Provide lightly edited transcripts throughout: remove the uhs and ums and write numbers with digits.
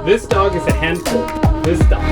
This dog is a handful. This dog.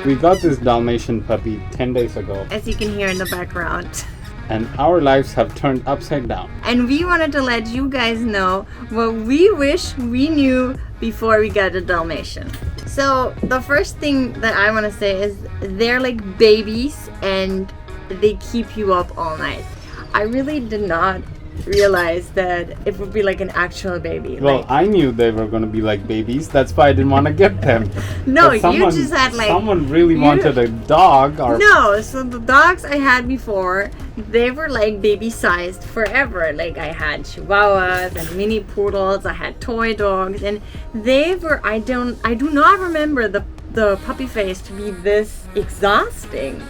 We got this Dalmatian puppy 10 days ago. As you can hear in the background. And our lives have turned upside down. And we wanted to let you guys know what we wish we knew before we got a Dalmatian. So the first thing that I want to say is they're like babies and they keep you up all night. I really did not realize that it would be like an actual baby. Well, I knew they were going to be like babies. That's why I didn't want to get them. No, you just had like... Someone really wanted a dog. Or no, so the dogs I had before, they were like baby-sized forever. Like I had Chihuahuas and mini poodles. I had toy dogs, and they were. I do not remember the puppy phase to be this exhausting.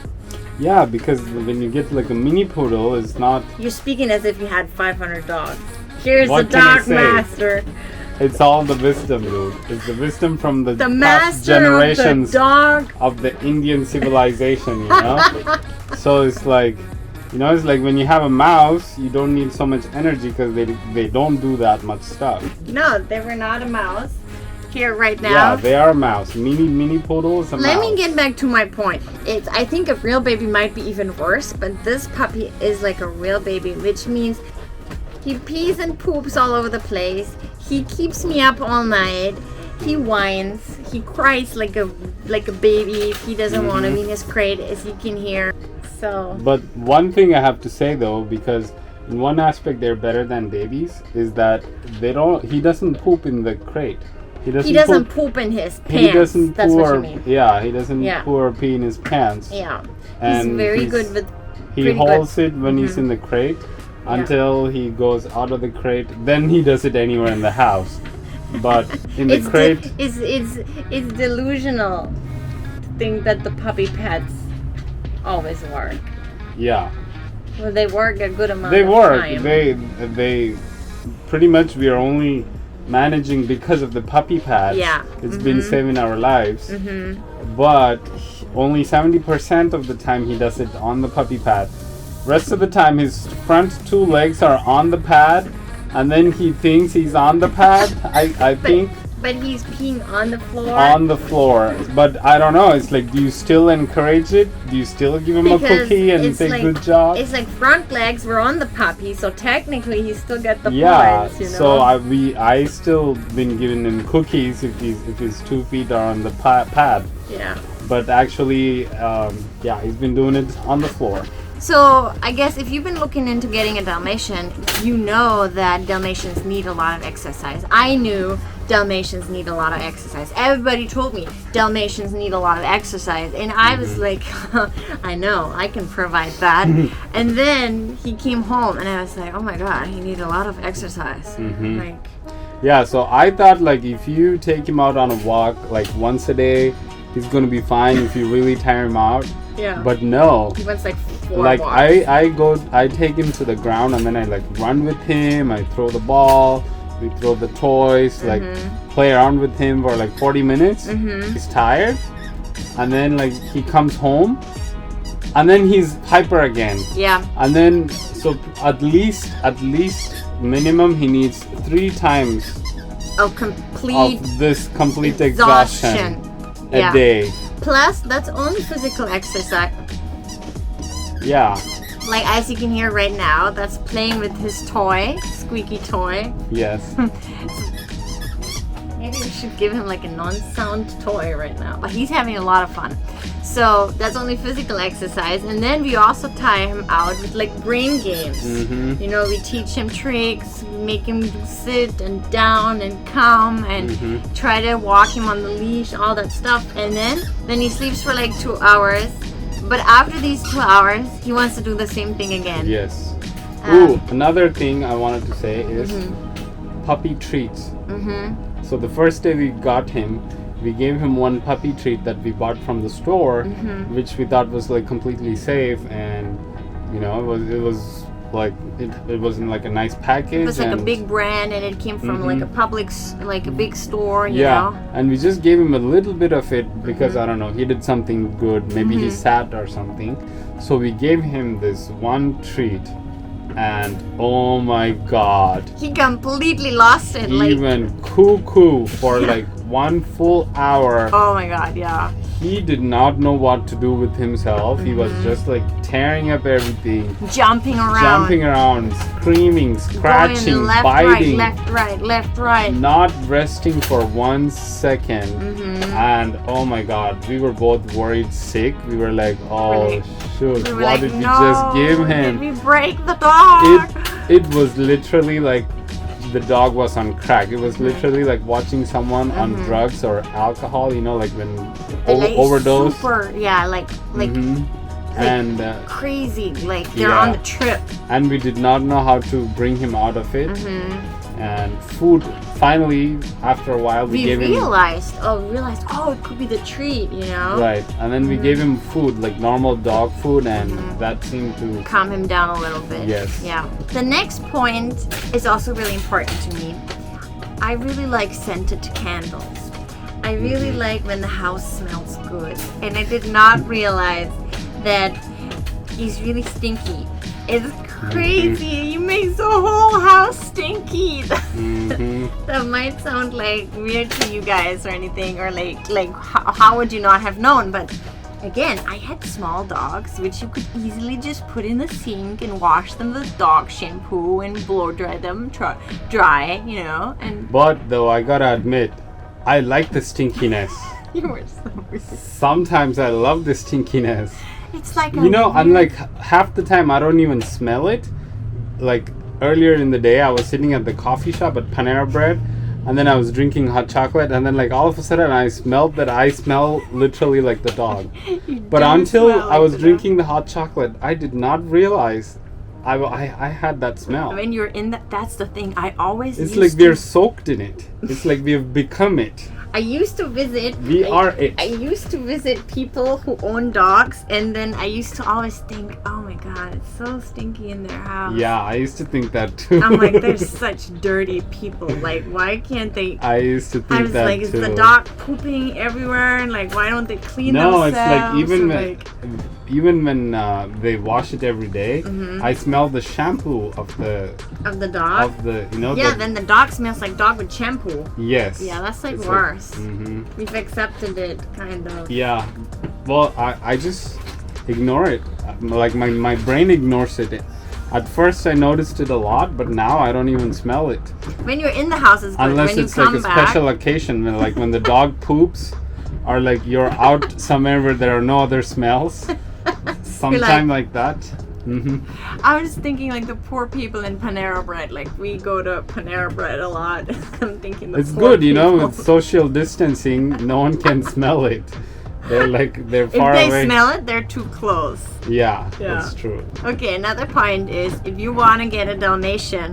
Yeah, because when you get like a mini poodle, it's not... You're speaking as if you had 500 dogs. Here's what the dog master. It's all the wisdom, dude. It's the wisdom from the past master generations of the Indian civilization, you know? So it's like, you know, it's like when you have a mouse, you don't need so much energy because they don't do that much stuff. No, they were not a mouse. Here right now. Yeah, they are a mouse. Mini poodle is a mouse. Let me get back to my point. I think a real baby might be even worse, but this puppy is like a real baby, which means he pees and poops all over the place. He keeps me up all night. He whines. He cries like a baby if he doesn't want to be in his crate, as you can hear. So. But one thing I have to say though, because in one aspect they're better than babies, is that he doesn't poop in the crate. He doesn't poop in his pants. He doesn't That's what you mean. Yeah, he doesn't poo or pee in his pants. Yeah. And he's very good with... He holds it when he's in the crate until he goes out of the crate. Then he does it anywhere in the house. But in the crate... It's delusional to think that the puppy pets always work. Yeah. Well, they work a good amount of time. They pretty much, we are only... managing because of the puppy pad. Yeah. It's been saving our lives. But only 70% of the time he does it on the puppy pad. Rest of the time his front two legs are on the pad, and then he thinks he's on the pad. I think. But he's peeing on the floor. On the floor. But I don't know. It's like, do you still encourage it? Do you still give him a cookie and say good job? It's like front legs were on the puppy, so technically he still got the points, you know? So I still been giving him cookies if his 2 feet are on the pad. Yeah. But actually, he's been doing it on the floor. So I guess if you've been looking into getting a Dalmatian, you know that Dalmatians need a lot of exercise. I knew Dalmatians need a lot of exercise. Everybody told me Dalmatians need a lot of exercise, and I was like, I know, I can provide that. And then he came home, and I was like, oh my god, he needs a lot of exercise. Like, yeah, so I thought like if you take him out on a walk like once a day, he's gonna be fine if you really tire him out. Yeah. But no. He wants like 4 like walks. I take him to the ground, and then I like run with him. I throw the ball. We throw the toys, like play around with him for like 40 minutes. He's tired, and then like he comes home, and then he's hyper again. Yeah. And then so at least minimum he needs 3 times of this complete exhaustion a day. Plus, that's only physical exercise. Yeah. Like as you can hear right now, that's playing with his toy, squeaky toy. Yes. Maybe we should give him like a non-sound toy right now. But he's having a lot of fun. So that's only physical exercise. And then we also tie him out with like brain games. You know, we teach him tricks, make him sit and down and come and try to walk him on the leash, all that stuff. And then he sleeps for like 2 hours. But after these 2 hours, he wants to do the same thing again. Yes. Another thing I wanted to say is puppy treats. So the first day we got him, we gave him one puppy treat that we bought from the store, which we thought was like completely safe, and you know it was like it was in like a nice package. It was like a big brand, and it came from like a Publix, like a big store. You know? And we just gave him a little bit of it because I don't know, he did something good. Maybe he sat or something. So we gave him this one treat, and oh my god, he completely lost it. he went cuckoo for like 1 full hour. Oh my god, yeah. He did not know what to do with himself. He was just like tearing up everything, jumping around, screaming, scratching, going left, biting, left, right, not resting for 1 second. And oh my god, we were both worried sick. We were like, oh shoot, we were what like, did we no, just give him? Did we break the dog? It was literally like the dog was on crack. It was literally like watching someone on drugs or alcohol, you know, like when overdose. Super, yeah, like and crazy, like they're on the trip. And we did not know how to bring him out of it. And food, finally, after a while, we realized, it could be the treat, you know? Right, and then we gave him food, like normal dog food, and that seemed to calm him down a little bit. Yes. Yeah. The next point is also really important to me. I really like scented candles. I really like when the house smells good. And I did not realize that he's really stinky. It's crazy. You make the whole house stinky. That might sound like weird to you guys or anything, or like how would you not have known? But again, I had small dogs, which you could easily just put in the sink and wash them with dog shampoo and blow dry them dry, you know. But though I gotta admit, I like the stinkiness. You were so weird. Sometimes I love the stinkiness. It's like unlike half the time I don't even smell it. Like earlier in the day, I was sitting at the coffee shop at Panera Bread, and then I was drinking hot chocolate, and then like all of a sudden I smelled that I smell literally like the dog. But until I was drinking the hot chocolate, I did not realize I had that smell. When you're in that's the thing. I always. It's like we're soaked in it. It's like we have become it. I used to visit. I used to visit people who own dogs, and then I used to always think, "Oh my God, it's so stinky in their house." Yeah, I used to think that too. I'm like, they're such dirty people. Like, why can't they? I used to think that too. I was like, is the dog pooping everywhere? And like, why don't they clean themselves? No, it's like even when they wash it every day, I smell the shampoo of the dog. Then the dog smells like dog with shampoo. Yes. Yeah, that's like worse. We've accepted it, kind of. Yeah. Well, I just ignore it. Like my brain ignores it. At first I noticed it a lot, but now I don't even smell it. When you're in the house, it's good. Unless when it's you come like a special occasion, like when the dog poops, or like you're out somewhere where there are no other smells. Sometime like that. I was thinking like the poor people in Panera Bread. Like we go to Panera Bread a lot. I'm thinking it's good, you know, with social distancing, no one can smell it. They're far away. If they smell it, they're too close. Yeah, that's true. Okay, another point is if you want to get a Dalmatian,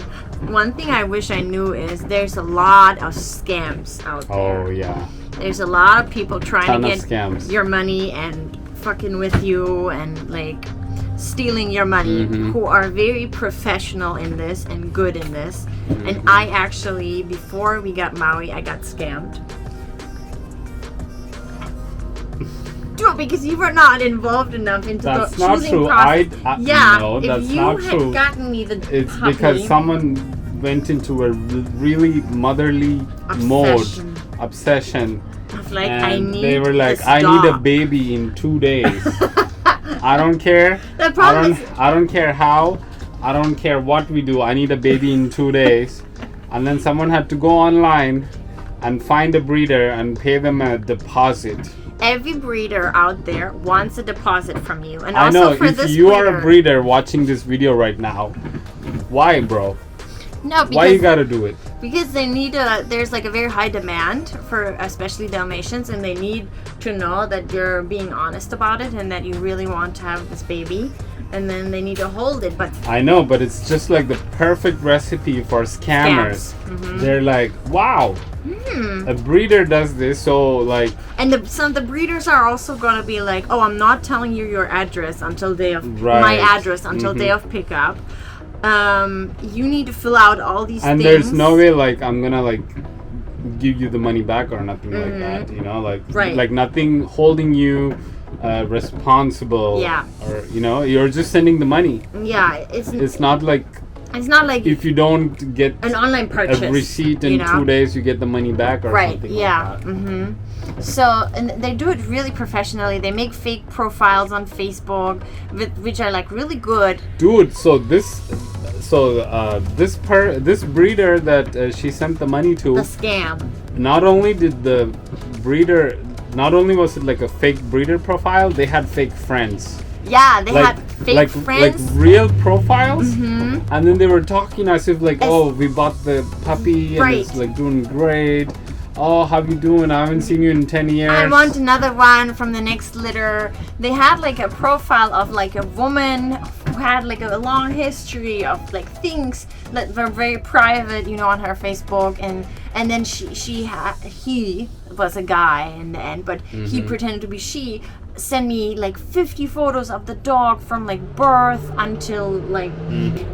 one thing I wish I knew is there's a lot of scams out there. Oh yeah. There's a lot of people trying to get scams. Your money and fucking with you and like stealing your money, who are very professional in this and good in this. And I actually, before we got Maui, I got scammed. Because you were not involved enough into the choosing process. No, that's if you not had true. gotten me the It's puppy, because someone went into a really motherly obsession. Like, and they were like, I need a baby in 2 days. I don't care. The problem I don't care how. I don't care what we do. I need a baby in 2 days. And then someone had to go online and find a breeder and pay them a deposit. Every breeder out there wants a deposit from you. And I also know, for if this you are a breeder watching this video right now, why, bro? No, because why you gotta do it? Because they need there's like a very high demand for especially Dalmatians, and they need to know that you're being honest about it and that you really want to have this baby, and then they need to hold it. But I know, but it's just like the perfect recipe for scammers. They're like, wow, a breeder does this, so like. And some of the breeders are also gonna be like, oh, I'm not telling you your address until day of my address until day of pickup. You need to fill out all these things. And there's no way like I'm gonna like give you the money back or nothing like that, you know, like like nothing holding you responsible. Yeah. Or you're just sending the money. Yeah, It's not like if you don't get an online purchase, a receipt in 2 days, you get the money back or something like that. Mm-hmm. So, and they do it really professionally. They make fake profiles on Facebook, which are like really good. Dude, this breeder that she sent the money to, the scam. Not only did the breeder, not only was it like a fake breeder profile, they had fake friends. Yeah, they had fake friends. Like real profiles. Mm-hmm. And then they were talking as if like, oh, we bought the puppy and it's like doing great. Oh, how you doing? I haven't seen you in 10 years. I want another one from the next litter. They had like a profile of like a woman who had like a long history of like things that were very private, on her Facebook, and then he was a guy in the end, but he pretended to be she. Send me like 50 photos of the dog from like birth until like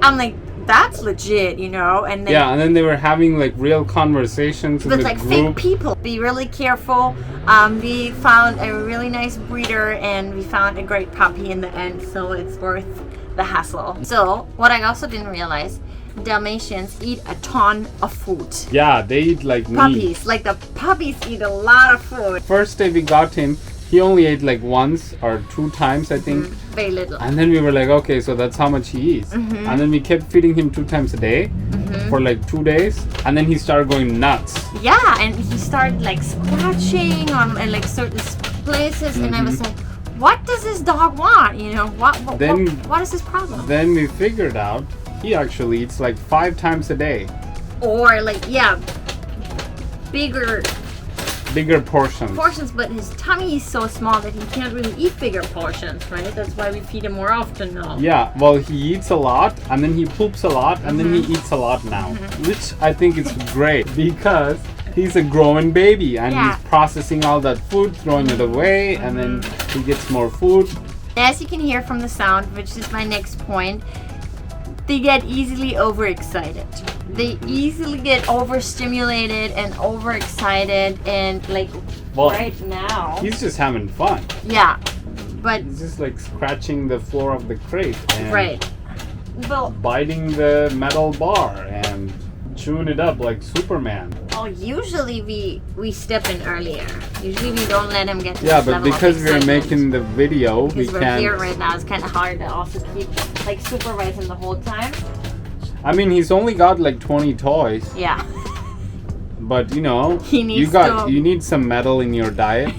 I'm like, that's legit, and then and then they were having like real conversations with in like the fake group. people. Be really careful. We found a really nice breeder and we found a great puppy in the end, so it's worth the hassle. So what I also didn't realize, Dalmatians eat a ton of food. Yeah, they eat like puppies. meat. Like the puppies eat a lot of food. First day we got him, he only ate like once or 2 times, I think. Very little. And then we were like, okay, so that's how much he eats. And then we kept feeding him 2 times a day for like 2 days. And then he started going nuts. Yeah, and he started like scratching on like certain places. And I was like, what does this dog want? What is his problem? Then we figured out he actually eats like 5 times a day. Or like, bigger portions, but his tummy is so small that he can't really eat bigger portions, right? That's why we feed him more often now. Yeah, well, he eats a lot, and then he poops a lot, and then he eats a lot now, which I think is great because he's a growing baby and he's processing all that food, throwing it away, and then he gets more food. As you can hear from the sound, which is my next point, they get easily overexcited. They easily get overstimulated and overexcited, and like right now. He's just having fun. Yeah, but he's just like scratching the floor of the crate and biting the metal bar and chewing it up like Superman. Oh, usually we step in earlier. Usually we don't let him get to this level but because we're making the video, because we're here right now, it's kind of hard to also keep like supervising the whole time. I mean, he's only got like 20 toys. Yeah. But he needs you need some metal in your diet.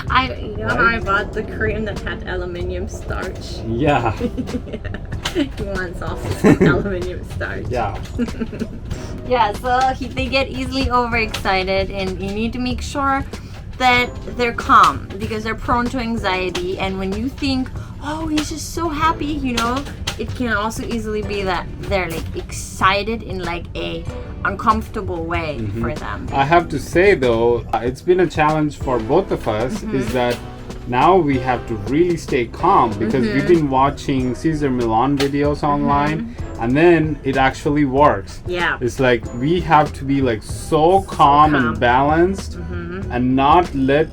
How I bought the cream that had aluminium starch. Yeah. He wants also aluminium starch. Yeah. Yeah, so they get easily overexcited, and you need to make sure that they're calm because they're prone to anxiety. And when you think, oh, he's just so happy, it can also easily be that they're like excited in like a uncomfortable way for them. I have to say though, it's been a challenge for both of us is that now we have to really stay calm because we've been watching Cesar Millan videos online and then it actually works. Yeah. It's like we have to be like so calm and balanced and not let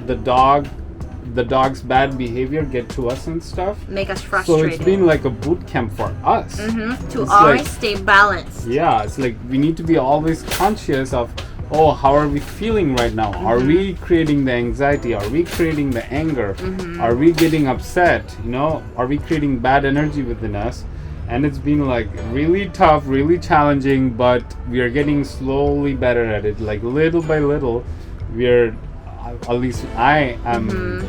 the dog's bad behavior get to us and stuff. Make us frustrated. So it's been like a boot camp for us. To always stay balanced. Yeah, it's like we need to be always conscious of, how are we feeling right now? Are we creating the anxiety? Are we creating the anger? Are we getting upset? Are we creating bad energy within us? And it's been like really tough, really challenging, but we are getting slowly better at it. Like little by little, at least I am,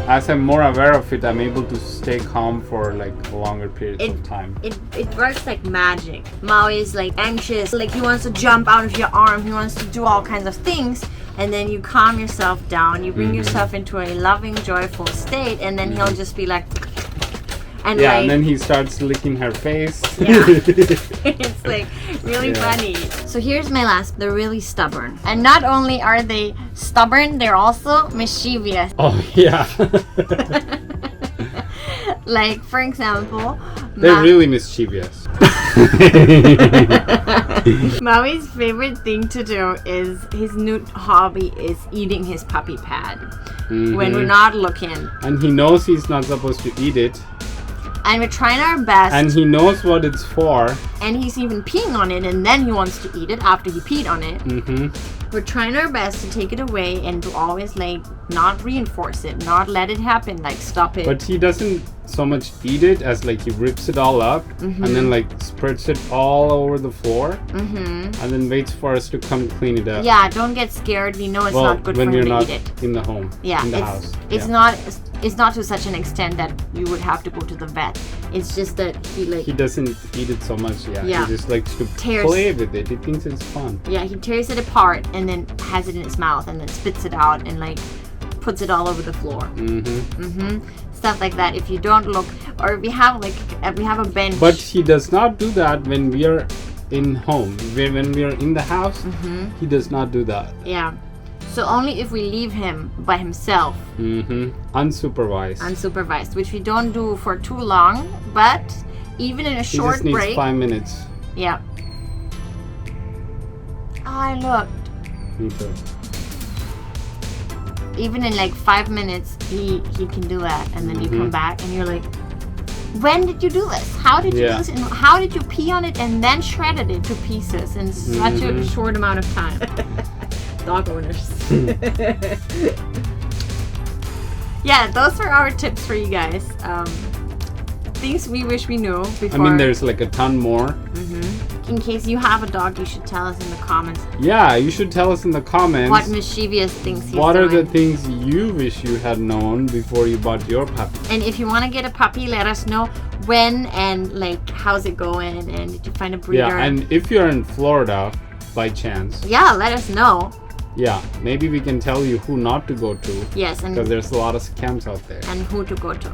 as I'm more aware of it, I'm able to stay calm for like longer periods of time. It works like magic. Maui is like anxious, like he wants to jump out of your arm, he wants to do all kinds of things, and then you calm yourself down, you bring yourself into a loving, joyful state, and then he'll just be like, and and then he starts licking her face. Yeah. It's like really funny. So here's my last. They're really stubborn. And not only are they stubborn, they're also mischievous. Oh, yeah. Like, for example, they're really mischievous. Maui's favorite thing to do is his new hobby is eating his puppy pad when we're not looking. And he knows he's not supposed to eat it. And we're trying our best. And he knows what it's for. And he's even peeing on it, and then he wants to eat it after he peed on it. We're trying our best to take it away and to always like not reinforce it, not let it happen, like stop it. But he doesn't so much eat it as like he rips it all up and then like spreads it all over the floor and then waits for us to come clean it up. Yeah, don't get scared. We know it's not good for him to eat it. In the home. Yeah, in the house. It's not to such an extent that you would have to go to the vet. It's just that he doesn't eat it so much. He just likes to play with it. He thinks it's fun. Yeah, he tears it apart and then has it in his mouth and then spits it out and like puts it all over the floor. Stuff like that. If you don't look, or if we have a bench. But he does not do that when we are in home. When we are in the house, he does not do that. Yeah. So only if we leave him by himself. Unsupervised, which we don't do for too long, but even in a short break. He just needs 5 minutes. Yeah. I looked. Me too. Even in like 5 minutes, he can do that, and then you come back and you're like, when did you do this? How did you do this? And how did you pee on it and then shredded it to pieces in such a short amount of time? Dog owners. Yeah, those are our tips for you guys. Things we wish we knew before. I mean, there's like a ton more. In case you have a dog, you should tell us in the comments. Yeah, you should tell us in the comments. What mischievous things he's doing. What are the things you wish you had known before you bought your puppy? And if you want to get a puppy, let us know when and like how's it going and did you find a breeder. Yeah, and if you're in Florida by chance. Yeah, let us know. Yeah, maybe we can tell you who not to go to. Yes, and because there's a lot of scams out there. And who to go to.